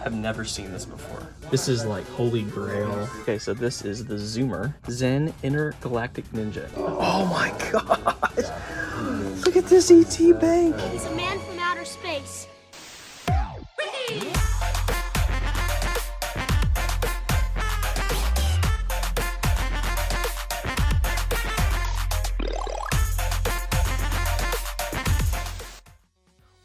I've never seen this before. This is like holy grail. Okay, so this is the Zoomer Zen Intergalactic Ninja. Oh my gosh! Look at this ET bank. He's a man from outer space.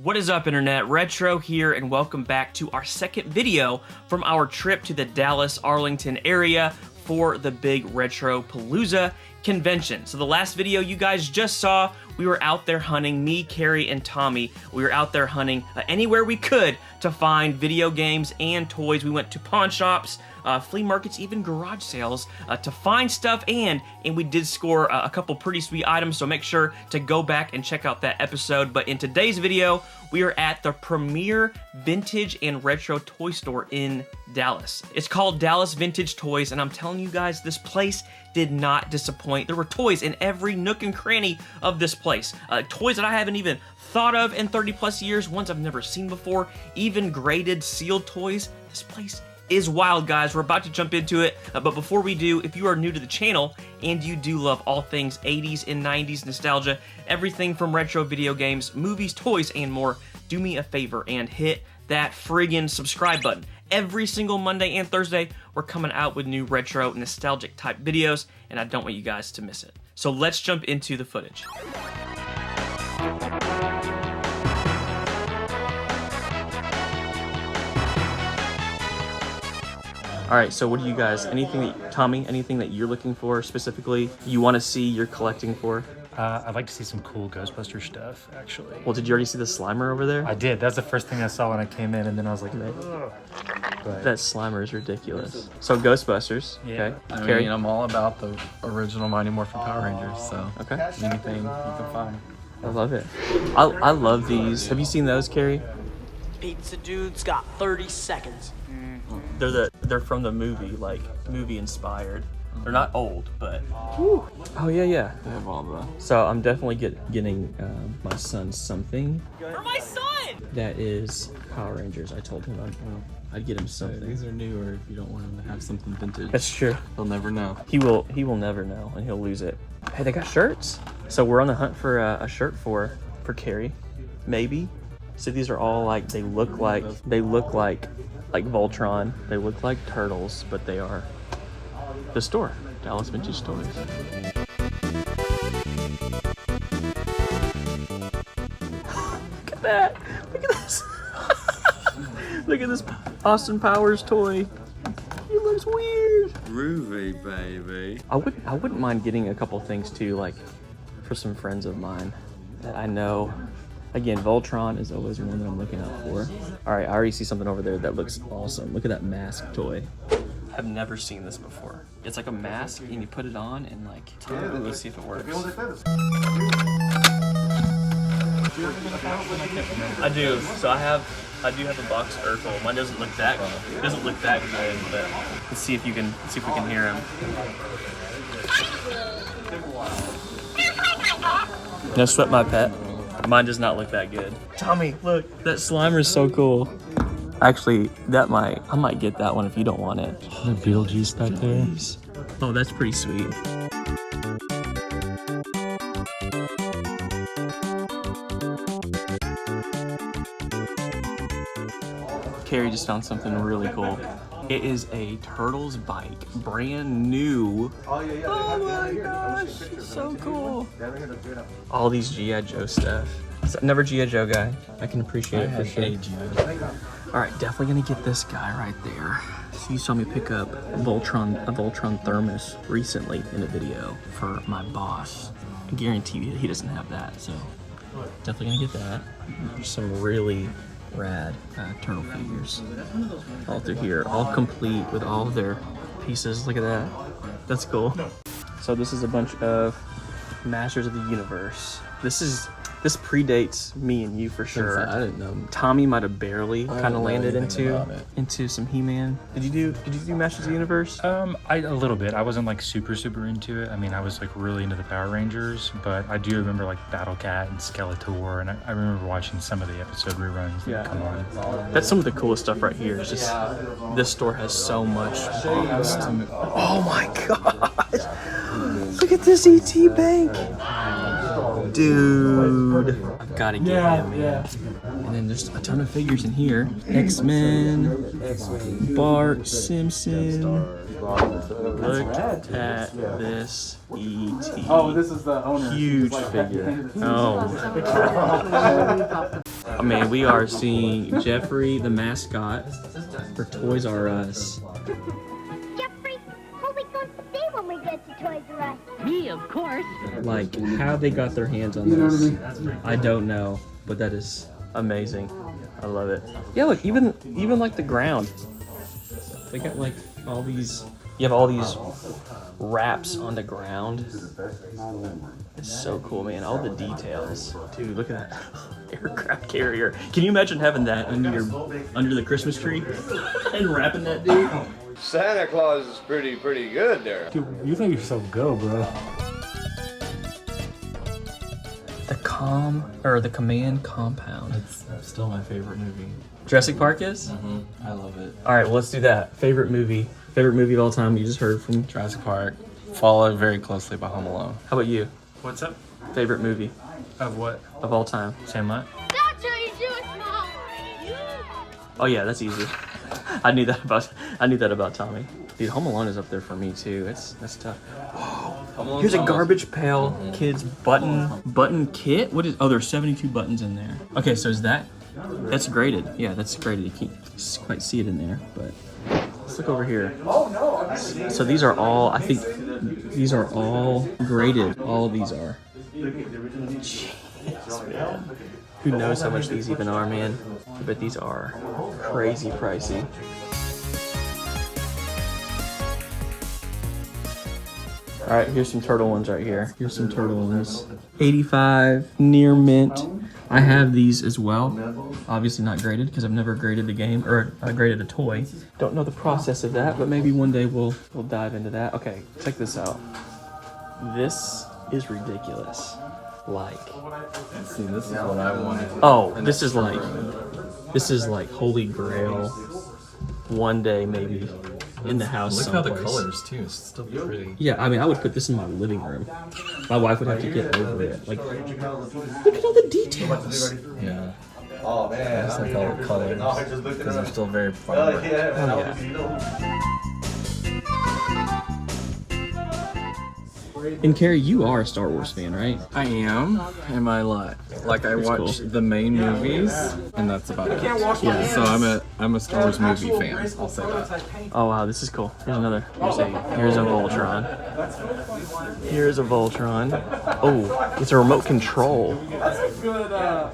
What is up, Internet? Retro here, and welcome back to our second video from our trip to the Dallas-Arlington area for the big Retropalooza convention. So the last video you guys just saw, we were out there hunting, me, Carrie, and Tommy. We were out there hunting anywhere we could to find video games and toys. We went to pawn shops, flea markets, even garage sales to find stuff, and we did score a couple pretty sweet items, so make sure to go back and check out that episode. But in today's video, we are at the premier vintage and retro toy store in Dallas. It's called Dallas Vintage Toys, and I'm telling you guys, this place did not disappoint. There were toys in every nook and cranny of this place. Toys that I haven't even thought of in 30 plus years, ones I've never seen before, even graded, sealed toys. This place is wild, guys. We're about to jump into it, but before we do, if you are new to the channel and you do love all things 80s and 90s nostalgia, everything from retro video games, movies, toys, and more, do me a favor and hit that friggin' subscribe button. Every single Monday and Thursday, we're coming out with new retro nostalgic type videos, and I don't want you guys to miss it. So let's jump into the footage. All right, so what do you guys, Tommy, anything that you're looking for specifically, you want to see, you're collecting for? I'd like to see some cool Ghostbuster stuff, actually. Well, did you already see the Slimer over there? I did. That's the first thing I saw when I came in, and then I was like, ugh. But that Slimer is ridiculous. So Ghostbusters, yeah. Okay. I mean, I'm all about the original Mighty Morphin Power Rangers, so okay. Anything you can find. I love it. I love these. Have you seen those, Carrie? Pizza dude's got 30 seconds. They're from the movie, like movie inspired. They're not old, but whew. Oh yeah. They have all the. So I'm definitely getting my son something. For my son! That is Power Rangers. I told him I'd get him something. These are newer. If you don't want him to have something vintage, That's true. he'll never know. He will never know, and he'll lose it. Hey, they got shirts. So we're on the hunt for a shirt for Carrie, maybe. So these are all like they look like Voltron. They look like turtles, but they are the store, Dallas Vintage Toys. Look at that! Look at this! Look at this Austin Powers toy. He looks weird. Groovy, baby. I wouldn't mind getting a couple things too, like for some friends of mine that I know. Again, Voltron is always one that I'm looking out for. All right, I already see something over there that looks awesome. Look at that mask toy. I've never seen this before. It's like a mask and you put it on and like, let's see if it works. I do. So I do have a box Urkel. Mine doesn't look that good, but let's see if we can hear him. No sweat my pet. Mine does not look that good. Tommy, look, that Slimer is so cool. Actually, I might get that one if you don't want it. the Beetlejuice back there. Oh, that's pretty sweet. Carrie just found something really cool. It is a Turtles bike, brand new. Oh my gosh, so cool. All these G.I. Joe stuff. Never G.I. Joe guy. I can appreciate it for sure. All right, definitely gonna get this guy right there. So you saw me pick up a Voltron thermos recently in a video for my boss. I guarantee you he doesn't have that, so definitely gonna get that. There's some really rad turtle figures all through here, all complete with all of their pieces. Look at that. That's cool. So this is a bunch of Masters of the Universe. This is This predates me and you for sure. I didn't know. Tommy might have barely kind didn't of know landed anything about it. into some He-Man. Did you do Masters of the Universe? A little bit. I wasn't like super into it. I mean, I was like really into the Power Rangers, but I do remember like Battle Cat and Skeletor, and I remember watching some of the episode reruns that come on. That's some of the coolest stuff right here. It's just this store has so much. Oh my gosh! Look at this ET bank, dude. I've got to get him, man. And then there's a ton of figures in here. X-Men, Bart Simpson. Look at this ET. Oh, this is the owner. Huge figure. Oh. Oh man, we are seeing Jeffrey, the mascot, for Toys R Us. Jeffrey, what are we going to see when we get to Toys R Us? Me, of course. Like, how they got their hands on this, I don't know, but that is amazing. I love it. Yeah, look, even like the ground. They got like all these. You have all these wraps on the ground. It's so cool, man. All the details. Dude, look at that aircraft carrier. Can you imagine having that under the Christmas tree and wrapping that dude? Santa Claus is pretty good there. Dude, you think you're so go, bro. The Command Compound. It's still my favorite movie. Jurassic Park is? I love it. All right, well, let's do that. Favorite movie of all time. You just heard from. Jurassic Park, followed very closely by Home Alone. How about you? What's up? Favorite movie Of what? of all time? Sandlot? That's how you do it, Mom! Oh yeah, that's easy. I knew that about Tommy. Dude, Home Alone is up there for me too. That's tough. Here's a garbage pail kids button kit. What is? Oh, there's 72 buttons in there. Okay, so is that's graded? Yeah, that's graded. You can't quite see it in there, but let's look over here. So these are all. I think these are all graded. All of these are. Jeez, man. Who knows how much these even are, man? I bet these are crazy pricey. All right, here's some turtle ones right here. Here's some turtle ones. 85 near mint. I have these as well. Obviously not graded because I've never graded the game or graded a toy. Don't know the process of that, but maybe one day we'll dive into that. Okay, check this out. This is ridiculous. Like, See, this is what I wanted. oh, this is like holy grail. One day maybe in the house. Look how the someplace. colors too. It's still pretty. Yeah, I mean, I would put this in my living room. My wife would have to get over it. Like, look at all the details. Yeah. Oh man. I just like all the colors because they're still very vibrant. Oh, yeah. And Carrie, you are a Star Wars fan, right? I am. Am I lot? Like I watch the main movies, and that's about it. Yeah. So I'm a Star Wars movie fan. I'll say that. Oh wow, this is cool. Here's another. Here's a Voltron. Here's a Voltron. Oh, it's a remote control.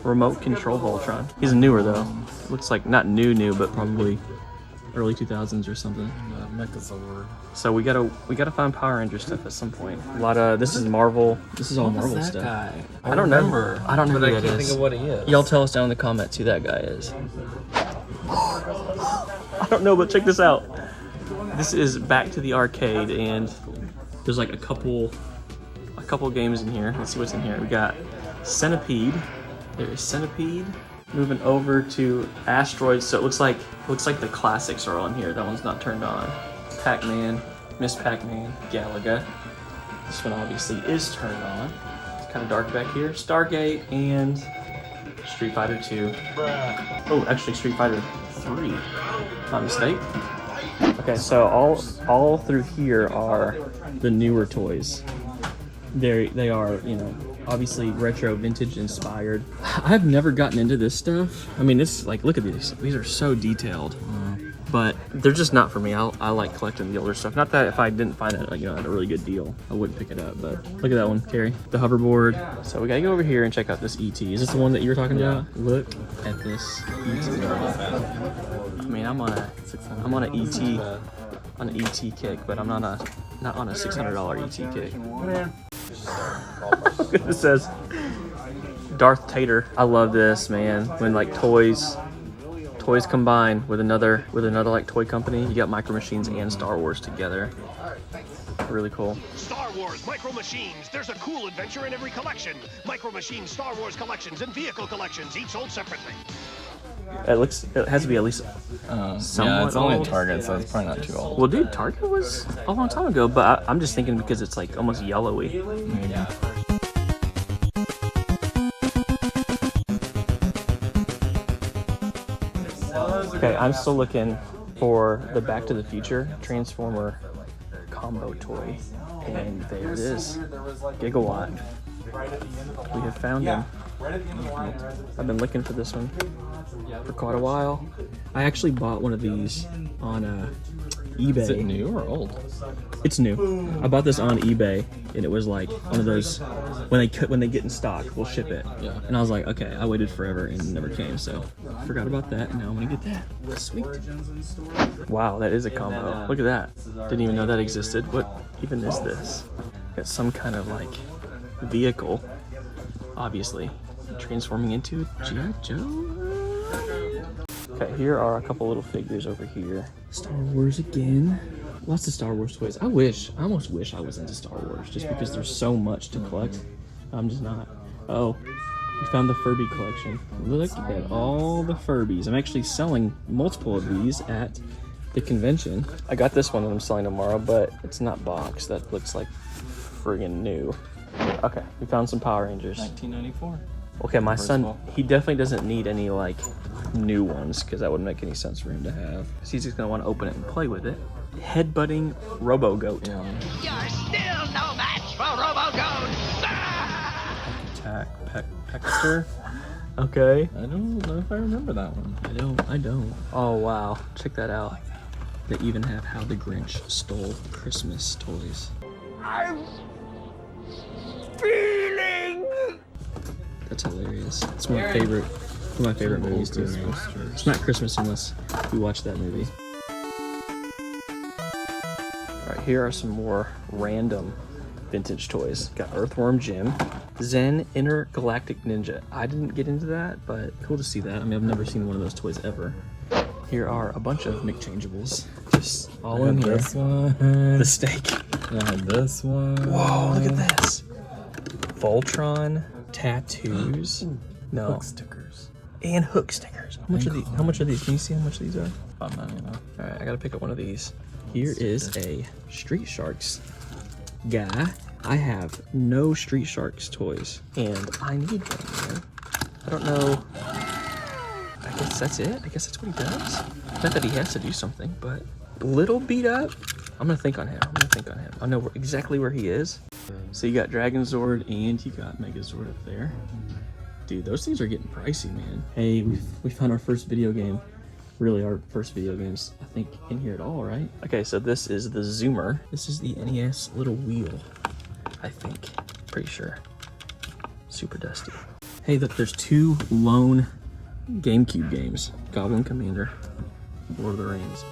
Remote control Voltron. He's newer though. Looks like not new, but probably early 2000s or something. Megazord. So we gotta find Power Ranger stuff at some point. A lot of this is Marvel. This is all Marvel stuff. I don't know. I don't know But who I that can't is. think of what he is. Y'all tell us down in the comments who that guy is. I don't know, but check this out. This is Back to the Arcade, and there's like a couple games in here. Let's see what's in here. We got Centipede. There is Centipede. Moving over to Asteroids, so it looks like the classics are on here. That one's not turned on. Pac-Man, Miss Pac-Man, Galaga. This one obviously is turned on. It's kind of dark back here. Stargate and Street Fighter 2. Oh, actually Street Fighter 3. My mistake. Okay, so all through here are the newer toys. They are, you know, obviously retro, vintage inspired. I've never gotten into this stuff. I mean, it's like, look at these. These are so detailed. But they're just not for me. I like collecting the older stuff. Not that if I didn't find it, you know, at a really good deal, I wouldn't pick it up. But look at that one, Carrie. The hoverboard. So we gotta go over here and check out this ET. Is this the one that you were talking about? Look at this ET. I mean, I'm on an ET kick, but I'm not on a $600 ET kick. It says Darth Tater. I love this, man. When like toys combine with another like toy company. You got Micro Machines and Star Wars together. Really cool. Star Wars Micro Machines. There's a cool adventure in every collection. Micro Machines, Star Wars collections, and vehicle collections, each sold separately. It has to be at least Yeah, somewhat it's only old. a Target, so it's probably not too old. Well, dude, Target was a long time ago, but I'm just thinking because it's like almost yellowy. Yeah. Okay, I'm still looking for the Back to the Future Transformer combo toy, and there it is, Gigawatt. We have found him. I've been looking for this one for quite a while. I actually bought one of these on eBay. Is it new or old? It's new. I bought this on eBay, and it was like one of those when they get in stock, we'll ship it. Yeah. And I was like, okay, I waited forever and it never came, so forgot about that. And now I'm gonna get that. Sweet. Wow, that is a combo. Look at that. Didn't even know that existed. What even is this? Got some kind of like vehicle, obviously, transforming into G.I. Joe. Okay, here are a couple little figures over here. Star Wars again. Lots of Star Wars toys. I almost wish I was into Star Wars just because there's so much to collect. I'm just not. Oh, we found the Furby Collection. Look at all the Furbies. I'm actually selling multiple of these at the convention. I got this one that I'm selling tomorrow, but it's not boxed. That looks like friggin' new. Okay, we found some Power Rangers. 1994. Okay, my First son, of all. he definitely doesn't need any like new ones because that wouldn't make any sense for him to have. Because he's just gonna want to open it and play with it. Headbutting Robo Goat. Yeah. You're still no match for Robo-Goat! Attack Peckster. Okay. I don't know if I remember that one. I don't. Oh wow, check that out. They even have How the Grinch Stole Christmas toys. I'm feeling... That's hilarious. It's one of my favorite movies too, man. It's not Christmas unless we watch that movie. All right, here are some more random vintage toys. Got Earthworm Jim, Zen Intergalactic Ninja. I didn't get into that, but cool to see that. I mean, I've never seen one of those toys ever. Here are a bunch of McChangeables, just all in here. This one. The steak. I had this one. Whoa, look at this. Voltron Tattoos. No. Hook stickers. And hook stickers. How much are these? How much are these? Can you see how much these are? $5.99. All right, I gotta pick up one of these. Here is a Street Sharks guy. I have no Street Sharks toys, and I need one, man. I don't know. I guess that's it. I guess that's what he does. Not that he has to do something, but a little beat up. I'm gonna think on him. I know exactly where he is. So you got Dragon Zord and you got Megazord up there. Dude, those things are getting pricey, man. Hey, we found our first video game. Really, our first video games, I think, in here at all, right? Okay, so this is the Zoomer. This is the NES little wheel, I think. Pretty sure. Super dusty. Hey, look, there's two lone GameCube games. Goblin Commander, Lord of the Rings.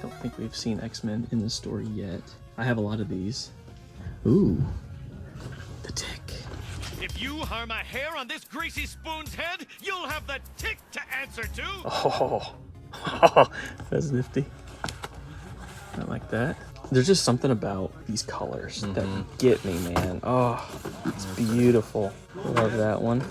Don't think we've seen X-Men in the store yet. I have a lot of these. Ooh, the Tick. If you harm a hair on this greasy spoon's head, you'll have the tick to answer to! Oh, that's nifty. I like that. There's just something about these colors that get me, man. Oh, it's beautiful. Love that one.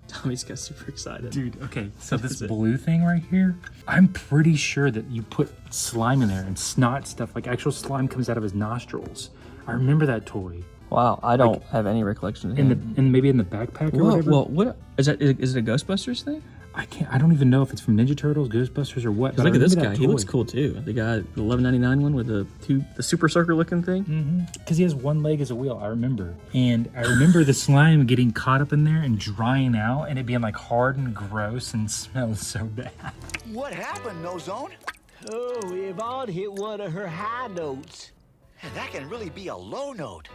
Tommy's got super excited. Dude, okay, so this blue thing right here, I'm pretty sure that you put slime in there and snot stuff, like actual slime comes out of his nostrils. I remember that toy. Wow, I don't have any recollection of him. And maybe in the backpack or Whoa, whatever. well, what is that? Is it a Ghostbusters thing? I don't even know if it's from Ninja Turtles, Ghostbusters, or what. But Look at this I remember guy. that He looks toy. cool too. The guy, the $11.99 one with the super soaker looking thing. Because he has one leg as a wheel, I remember. And I remember the slime getting caught up in there and drying out and it being like hard and gross and smells so bad. What happened, No Zone? Oh, Yvonne hit one of her high notes. That can really be a low note.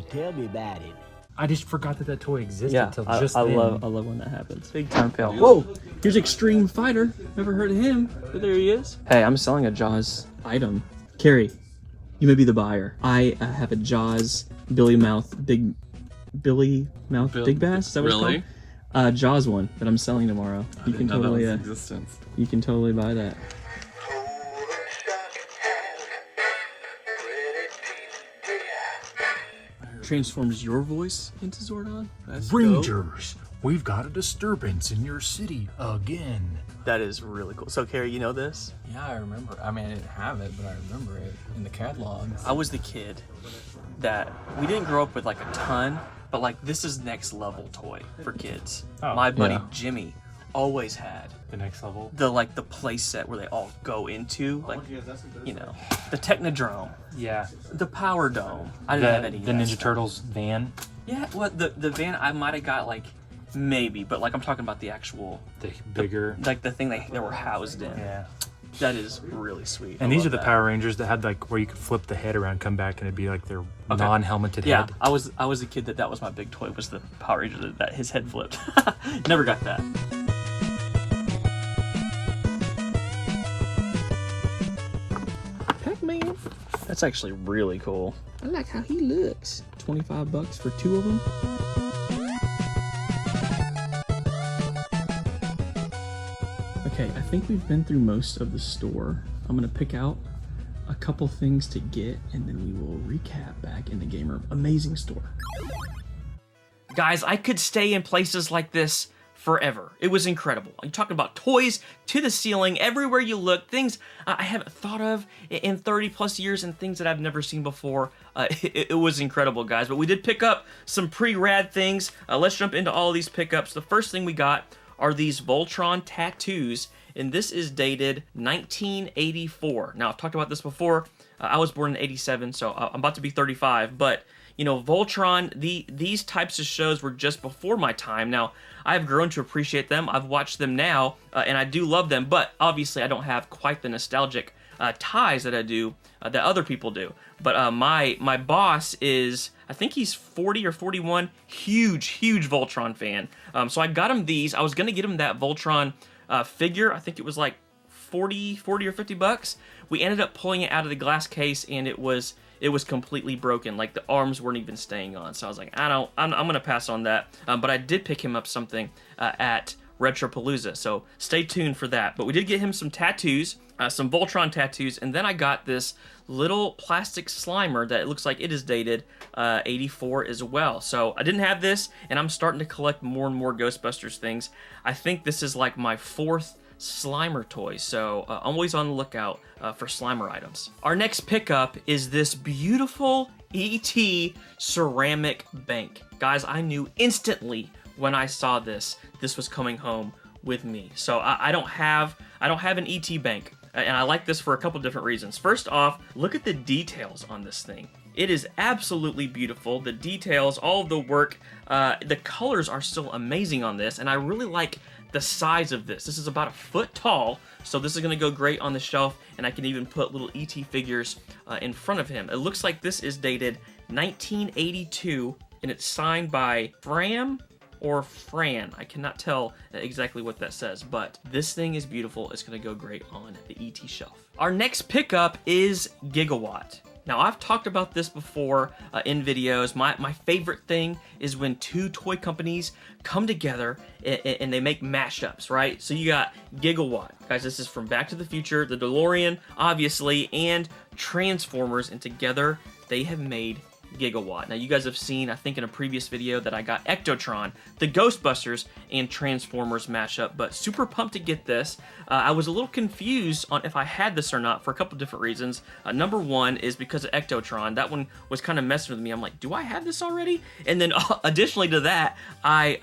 Tell me about it. I just forgot that toy existed Yeah, until I just then. love when that happens. Big time fail. Whoa, here's Extreme Fighter. Never heard of him, but there he is. Hey, I'm selling a Jaws item. Carrie, You may be the buyer. I have a Jaws Billy Mouth Big Bass. Is that what it's called? Jaws one that I'm selling tomorrow. You can totally you can totally buy that. Transforms your voice into Zordon? That's Rangers, we've got a disturbance in your city again. That is really cool. So, Carrie, you know this? Yeah, I remember. I mean, I didn't have it, but I remember it in the catalogs. I was the kid that we didn't grow up with like a ton, but like this is next level toy for kids. Oh, my buddy Jimmy always had The next level. the play set where they all go into, like, you know, the Technodrome, Yeah. the Power Dome. I didn't have any of The that Ninja stuff. Turtles van. Yeah, well, the van I might have got like maybe, but like I'm talking about the actual The bigger. like the thing they were housed in. Yeah. That is really sweet. And I these are love the that. Power Rangers that had like where you could flip the head around, come back, and it'd be like their non-helmeted Yeah, head. I was a kid that was my big toy, was the Power Ranger that his head flipped. Never got that. Pac-Man. That's actually really cool. I like how he looks. $25 for 2 of them. Okay, I think we've been through most of the store. I'm gonna pick out a couple things to get, and then we will recap back in the Gamer Amazing store. Guys, I could stay in places like this forever. It was incredible. I'm talking about toys to the ceiling, everywhere you look, things I haven't thought of in 30 plus years and things that I've never seen before. It was incredible, guys. But we did pick up some pretty rad things. Let's jump into all of these pickups. The first thing we got are these Voltron Tattoos, and this is dated 1984. Now, I've talked about this before. I was born in 87, so I'm about to be 35, but you know, Voltron, these types of shows were just before my time. Now, I've grown to appreciate them. I've watched them now, and I do love them, but obviously I don't have quite the nostalgic ties that I do, that other people do. But my boss is, I think he's 40 or 41, huge Voltron fan. So I got him these. I was going to get him that Voltron figure. I think it was like 40 or $50. We ended up pulling it out of the glass case, and it was completely broken. Like the arms weren't even staying on. So I was like, I'm gonna pass on that. But I did pick him up something at Retropalooza, so stay tuned for that. But we did get him some tattoos, some Voltron tattoos, and then I got this little plastic Slimer that it looks like it is dated 84 as well. So I didn't have this, and I'm starting to collect more and more Ghostbusters things. I think this is like my 4th Slimer toy, so always on the lookout for Slimer items. Our next pickup is this beautiful E.T. ceramic bank. Guys, I knew instantly when I saw this was coming home with me. So I don't have an E.T. bank, and I like this for a couple different reasons. First off, look at the details on this thing. It is absolutely beautiful. The details, all of the work, the colors are still amazing on this, and I really like the size of this. This is about 1 foot tall, so this is going to go great on the shelf, and I can even put little E.T. figures in front of him. It looks like this is dated 1982, and it's signed by Fran. I cannot tell exactly what that says, but this thing is beautiful. It's going to go great on the E.T. shelf. Our next pickup is Gigawatt. Now, I've talked about this before in videos. My favorite thing is when 2 toy companies come together and they make mashups, right? So you got Gigawatt. Guys, this is from Back to the Future, the DeLorean, obviously, and Transformers, and together they have made Gigawatt. Now, you guys have seen, I think in a previous video, that I got Ectotron, the Ghostbusters, and Transformers mashup, but super pumped to get this. I was a little confused on if I had this or not for a couple different reasons. Number one is because of Ectotron. That one was kind of messing with me. I'm like, do I have this already? And then additionally to that, I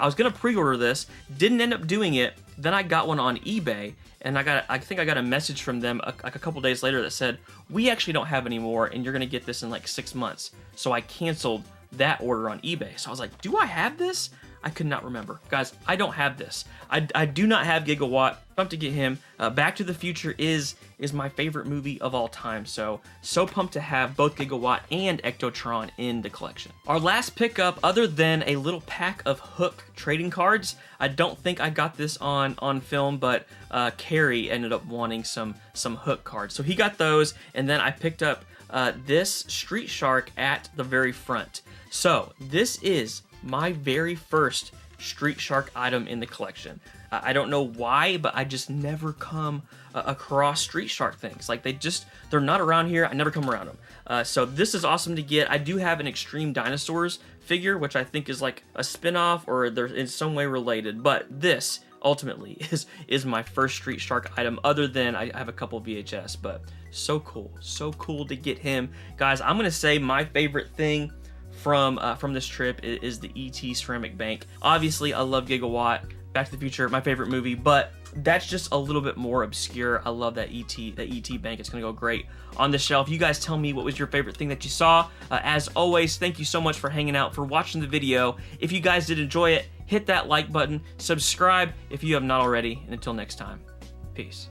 was going to pre-order this, didn't end up doing it. Then I got one on eBay, and I think I got a message from them like a couple days later that said, we actually don't have any more, and you're going to get this in like 6 months. So I canceled that order on eBay. So I was like, do I have this? I could not remember. Guys, I don't have this. I do not have Gigawatt. Pumped to get him. Back to the Future is my favorite movie of all time, so pumped to have both Gigawatt and Ectotron in the collection. Our last pickup, other than a little pack of Hook trading cards, I don't think I got this on film, but Carrie ended up wanting some Hook cards. So he got those, and then I picked up this Street Shark at the very front. So this is my very first Street Shark item in the collection. I don't know why, but I just never come across Street Shark things. Like they're not around here. I never come around them. So this is awesome to get. I do have an Extreme Dinosaurs figure, which I think is like a spin-off or they're in some way related, but this ultimately is my first Street Shark item, other than I have a couple VHS, but so cool to get him. Guys, I'm gonna say my favorite thing from this trip is the E.T. Ceramic Bank. Obviously, I love Gigawatt, Back to the Future, my favorite movie, but that's just a little bit more obscure. I love that E.T. Bank. It's gonna go great on the shelf. You guys tell me what was your favorite thing that you saw. As always, thank you so much for hanging out, for watching the video. If you guys did enjoy it, hit that like button, subscribe if you have not already, and until next time, peace.